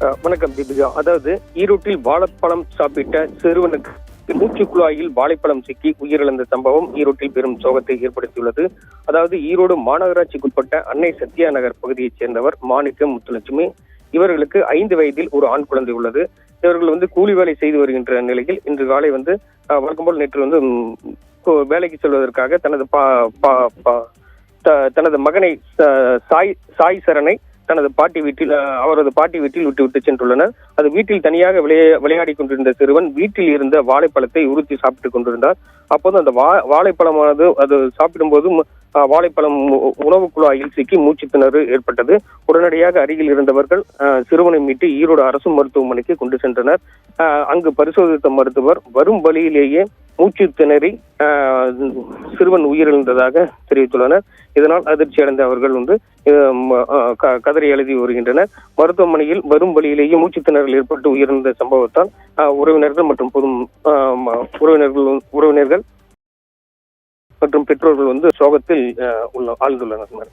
வணக்கம் தீபிகா. அதாவது ஈரோட்டில் வாழைப்பழம் சாப்பிட்ட சிறுவனுக்கு மூச்சுக்குழாயில் வாழைப்பழம் சிக்கி உயிரிழந்த சம்பவம் ஈரோட்டில் பெரும் சோகத்தை ஏற்படுத்தியுள்ளது. அதாவது ஈரோடு மாநகராட்சிக்குட்பட்ட அன்னை சத்யா நகர் பகுதியைச் சேர்ந்தவர் மாணிக்கம் முத்துலட்சுமி. இவர்களுக்கு 5 வயதில் ஒரு ஆண் குழந்தை உள்ளது. இவர்கள் கூலி வேலை செய்து வருகின்ற நிலையில் இன்று காலை வழக்கம் போல் நேற்று வேலைக்கு செல்வதற்காக தனது மகனை சாய் சரணை தனது அவரது பாட்டி வீட்டில் விட்டு சென்றுள்ளனர். அது வீட்டில் தனியாக விளையாடி கொண்டிருந்த சிறுவன் வீட்டில் இருந்த வாழைப்பழத்தை உறுத்தி சாப்பிட்டுக் கொண்டிருந்தார். அப்போது அந்த வாழைப்பழமானது அது சாப்பிடும்போது வாழைப்பழம் உணவு குழாயில் சிக்கி மூச்சு திணறு ஏற்பட்டது. உடனடியாக அருகில் இருந்தவர்கள் சிறுவனை மீட்டு ஈரோடு அரசு மருத்துவமனைக்கு கொண்டு சென்றனர். அங்கு பரிசோதித்த மருத்துவர் வரும் வழியிலேயே மூச்சு திணறி சிறுவன் உயிரிழந்ததாக தெரிவித்துள்ளனர். இதனால் அதிர்ச்சி அடைந்த அவர்கள் கதறி எழுதி வருகின்றனர். மருத்துவமனையில் வரும் வழியிலேயே மூச்சு திணறல் ஏற்பட்டு உயிரிழந்த சம்பவத்தால் உறவினர்கள் மற்றும் உறவினர்கள் மற்றும் பெற்றோர்கள் சோகத்தில் ஆழ்ந்துள்ளனர்.